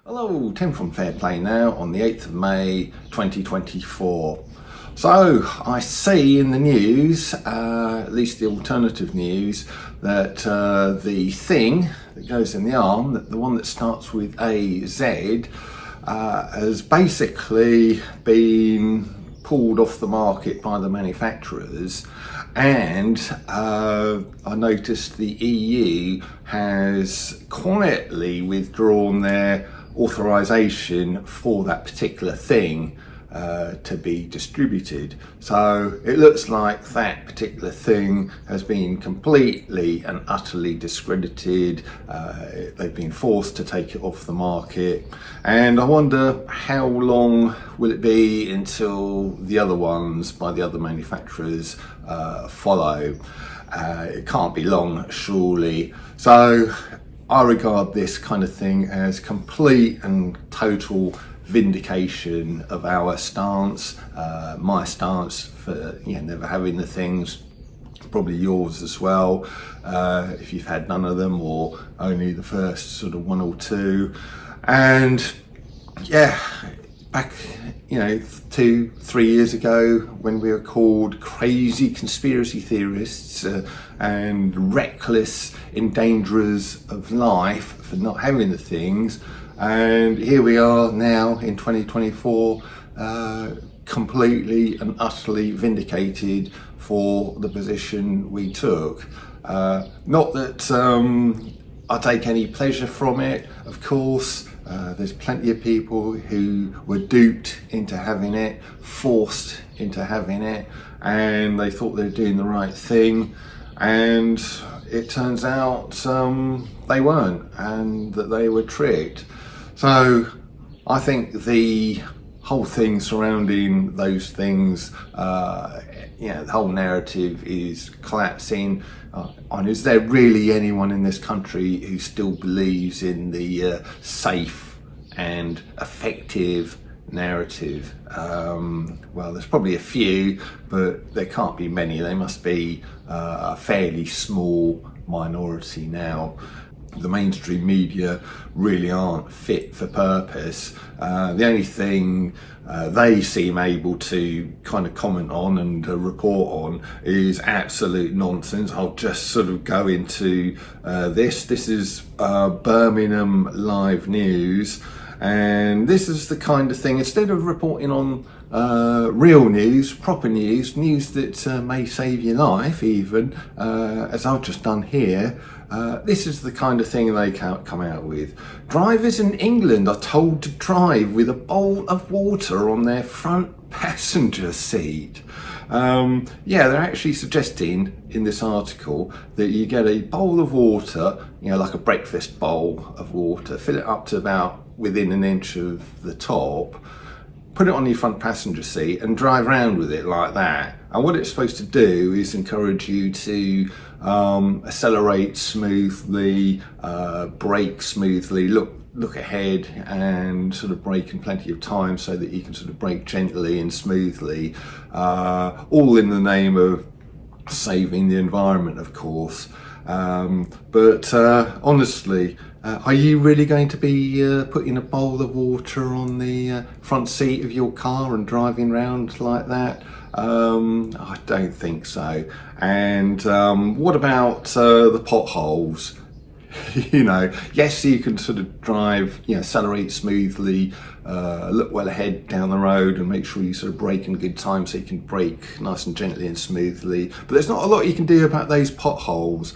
Hello, Tim from Fair Play Now on the 8th of May 2024. So, I see in the news, at least the alternative news, that the thing that goes in the arm, the one that starts with AZ, has basically been pulled off the market by the manufacturers, and I noticed the EU has quietly withdrawn their authorization for that particular thing to be distributed. So it looks like that particular thing has been completely and utterly discredited. They've been forced to take it off the market, and I wonder how long will it be until the other ones by the other manufacturers follow. It can't be long, surely. So I regard this kind of thing as complete and total vindication of our stance, my stance for never having the things, probably yours as well, if you've had none of them or only the first sort of one or two. And yeah, back 2-3 years ago, when we were called crazy conspiracy theorists and reckless endangerers of life for not having the things, and here we are now in 2024, completely and utterly vindicated for the position we took. Not that I take any pleasure from it, of course. There's plenty of people who were duped into having it, forced into having it, and they thought they were doing the right thing, and it turns out they weren't, and that they were tricked. So I think the whole thing surrounding those things, the whole narrative is collapsing. And is there really anyone in this country who still believes in the safe and effective narrative? Well, there's probably a few, but there can't be many. They must be a fairly small minority now. The mainstream media really aren't fit for purpose. The only thing they seem able to kind of comment on and report on is absolute nonsense. I'll just sort of go into this. This is Birmingham live news, and this is the kind of thing, instead of reporting on real news, proper news that may save your life even, as I've just done here, this is the kind of thing they come out with. Drivers in England are told to drive with a bowl of water on their front passenger seat. They're actually suggesting in this article that you get a bowl of water, like a breakfast bowl of water, fill it up to about within an inch of the top, put it on your front passenger seat and drive around with it like that. And what it's supposed to do is encourage you to accelerate smoothly, brake smoothly, look ahead and sort of brake in plenty of time so that you can sort of brake gently and smoothly, all in the name of saving the environment, of course. But honestly, are you really going to be putting a bowl of water on the front seat of your car and driving around like that? I don't think so. And what about the potholes? Yes, you can sort of drive, accelerate smoothly, look well ahead down the road and make sure you sort of brake in good time so you can brake nice and gently and smoothly. But there's not a lot you can do about those potholes.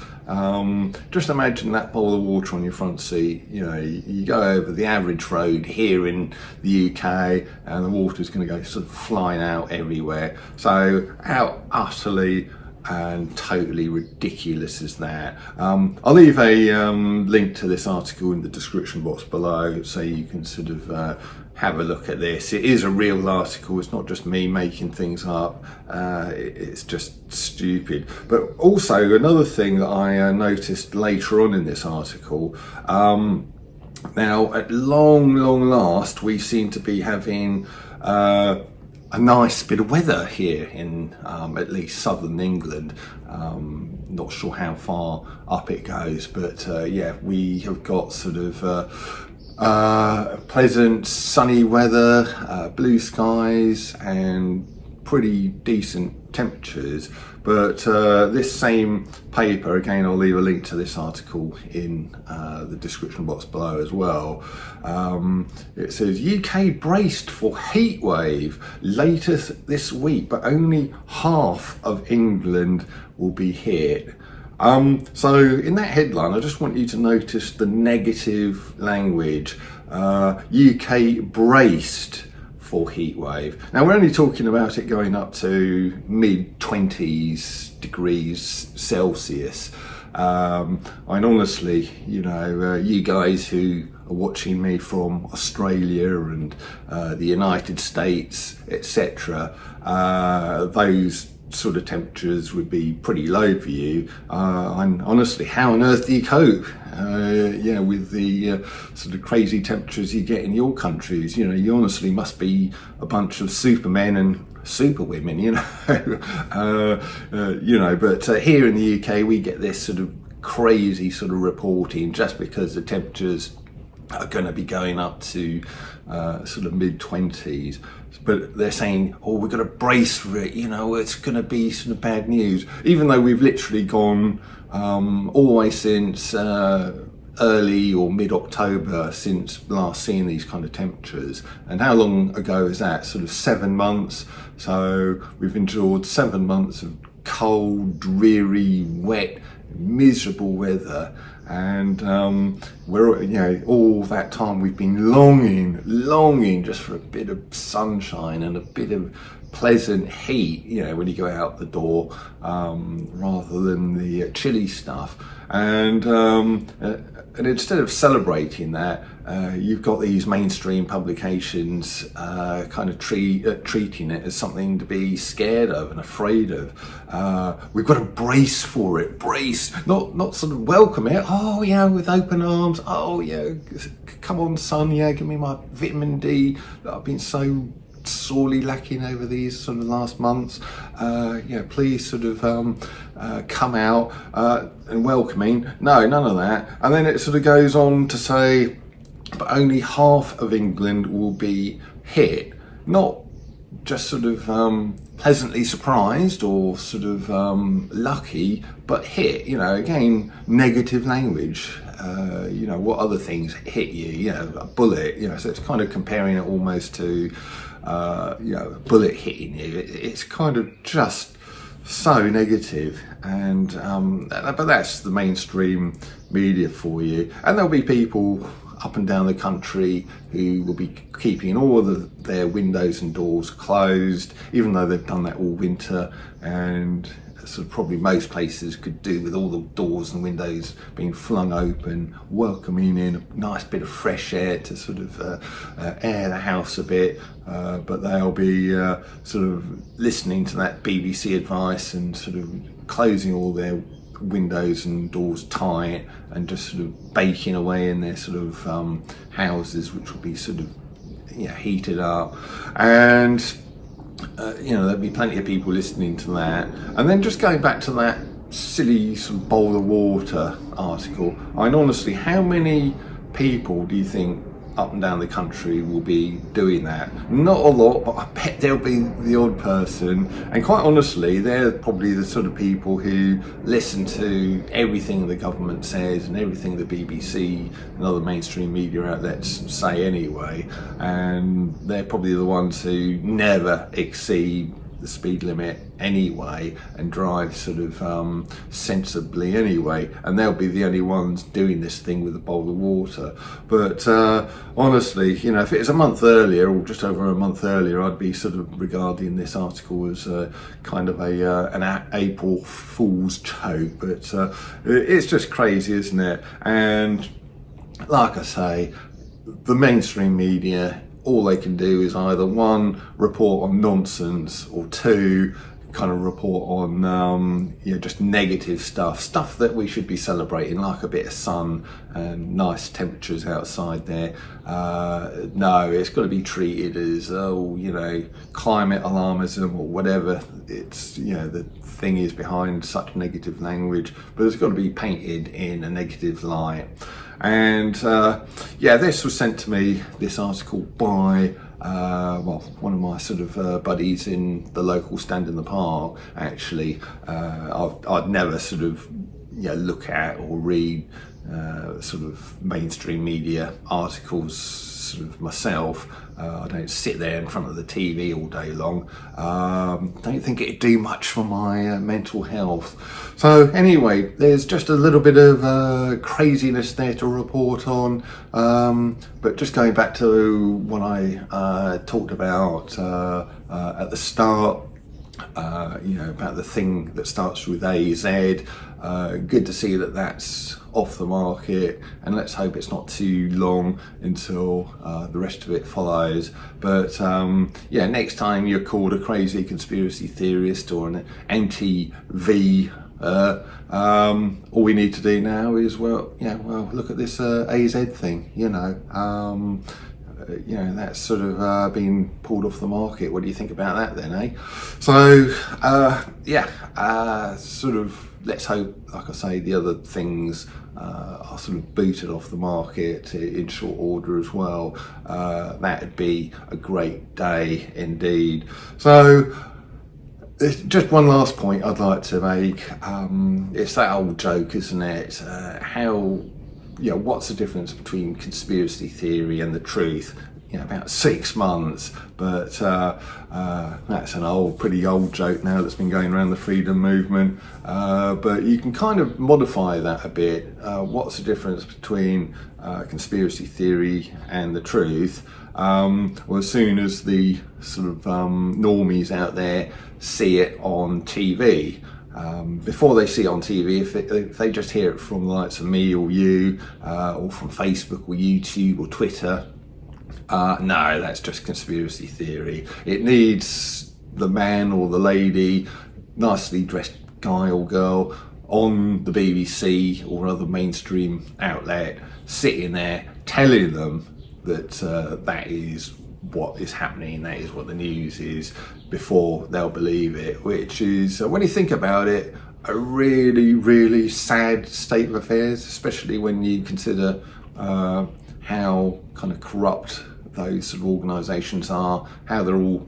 Just imagine that bowl of water on your front seat. You go over the average road here in the UK and the water's going to go sort of flying out everywhere. So how utterly and totally ridiculous is that? I'll leave a link to this article in the description box below so you can sort of have a look at this. It is a real article, it's not just me making things up. It's just stupid. But also another thing that I noticed later on in this article, now at long last we seem to be having a nice bit of weather here in at least southern England. Not sure how far up it goes, but yeah, we have got sort of pleasant sunny weather, blue skies, and pretty decent temperatures. But this same paper, again, I'll leave a link to this article in the description box below as well. It says UK braced for heat wave later this week, but only half of England will be hit. So in that headline, I just want you to notice the negative language. UK braced for heat wave. Now we're only talking about it going up to mid-20s degrees Celsius. And honestly, you know, you guys who are watching me from Australia and the United States, etc., those sort of temperatures would be pretty low for you. And honestly, how on earth do you cope? With the sort of crazy temperatures you get in your countries. You know, you honestly must be a bunch of supermen and superwomen, you know. But here in the UK, we get this sort of crazy sort of reporting just because the temperatures are going to be going up to sort of mid-20s. But they're saying, oh, we've got to brace for it, you know, it's going to be sort of bad news. Even though we've literally gone all the way since early or mid-October since last seeing these kind of temperatures. And how long ago is that? Sort of 7 months. So we've endured 7 months of cold, dreary, wet, miserable weather. And we're, you know, all that time we've been longing just for a bit of sunshine and a bit of pleasant heat, you know, when you go out the door, rather than the chilly stuff. And instead of celebrating that, you've got these mainstream publications kind of treating it as something to be scared of and afraid of. We've got to brace for it, not sort of welcome it. Oh yeah, with open arms. Oh yeah, come on son, yeah, give me my vitamin D that I've been so sorely lacking over these sort of last months. Please sort of come out and welcoming. No, none of that. And then it sort of goes on to say, but only half of England will be hit. Not just sort of pleasantly surprised or sort of lucky, but hit. You know, again, negative language. What other things hit you? You know, a bullet. You know, so it's kind of comparing it almost to a bullet hitting you. It's kind of just so negative. And but that's the mainstream media for you. And there'll be people up and down the country who will be keeping all of their windows and doors closed, even though they've done that all winter. And sort of probably most places could do with all the doors and windows being flung open, welcoming in a nice bit of fresh air to sort of air the house a bit. But they'll be sort of listening to that BBC advice and sort of closing all their windows and doors tight and just sort of baking away in their sort of houses, which will be sort of heated up. And there'll be plenty of people listening to that. And then just going back to that silly sort of bowl of water article, I mean, honestly, how many people do you think up and down the country will be doing that? Not a lot, but I bet there'll be the odd person. And quite honestly, they're probably the sort of people who listen to everything the government says and everything the BBC and other mainstream media outlets say anyway. And they're probably the ones who never exceed the speed limit anyway and drive sort of sensibly anyway, and they'll be the only ones doing this thing with a bowl of water. But honestly, if it was a month earlier or just over a month earlier, I'd be sort of regarding this article as kind of an April Fool's joke. But it's just crazy, isn't it? And like I say, the mainstream media, all they can do is either one, report on nonsense, or two, kind of report on just negative stuff that we should be celebrating, like a bit of sun and nice temperatures outside there. No, it's got to be treated as climate alarmism or whatever it's the thing is behind such negative language, but it's got to be painted in a negative light. And yeah, this was sent to me, this article, by well, one of my sort of buddies in the local stand in the park. Actually, I'd never sort of look at or read sort of mainstream media articles sort of myself. I don't sit there in front of the TV all day long. Don't think it'd do much for my mental health. So anyway, there's just a little bit of craziness there to report on. But just going back to what I talked about at the start, about the thing that starts with AZ. Good to see that that's off the market, and let's hope it's not too long until the rest of it follows. But yeah, next time you're called a crazy conspiracy theorist or an anti-V, all we need to do now is well look at this AZ thing, that's sort of been pulled off the market. What do you think about that then, eh? So sort of let's hope, like I say, the other things are sort of booted off the market in short order as well. That'd be a great day indeed. So just one last point I'd like to make. It's that old joke, isn't it? What's the difference between conspiracy theory and the truth? About 6 months, but that's an pretty old joke now that's been going around the freedom movement. But you can kind of modify that a bit. What's the difference between conspiracy theory and the truth? Well, as soon as the sort of normies out there see it on TV, before they see it on TV, if they just hear it from the likes of me or you, or from Facebook or YouTube or Twitter, no, that's just conspiracy theory. It needs the man or the lady, nicely dressed guy or girl, on the BBC or other mainstream outlet, sitting there telling them that that is what is happening, that is what the news is, before they'll believe it, which is, when you think about it, a really, really sad state of affairs, especially when you consider how kind of corrupt those sort of organisations are, how they're all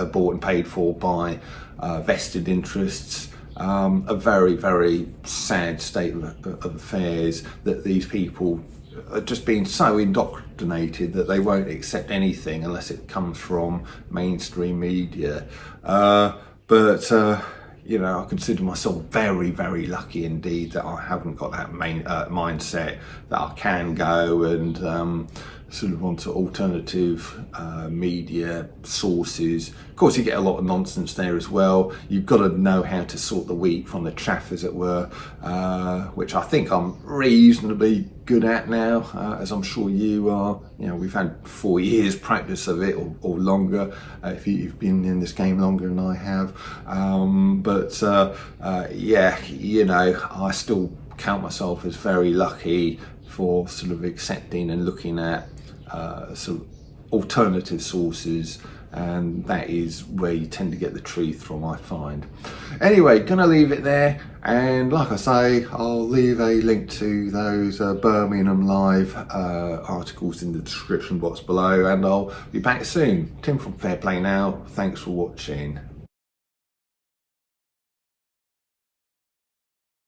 bought and paid for by vested interests. A very, very sad state of affairs, that these people are just being so indoctrinated that they won't accept anything unless it comes from mainstream media. I consider myself very, very lucky indeed that I haven't got that mindset, that I can go and sort of onto alternative media sources. Of course, you get a lot of nonsense there as well. You've got to know how to sort the wheat from the chaff, as it were, which I think I'm reasonably good at now, as I'm sure you are. We've had 4 years practice of it, or longer, if you've been in this game longer than I have. I still count myself as very lucky for sort of accepting and looking at sort of alternative sources, and that is where you tend to get the truth from, I find. Anyway, gonna leave it there, and like I say, I'll leave a link to those Birmingham Live articles in the description box below, and I'll be back soon. Tim from Fair Play Now, thanks for watching.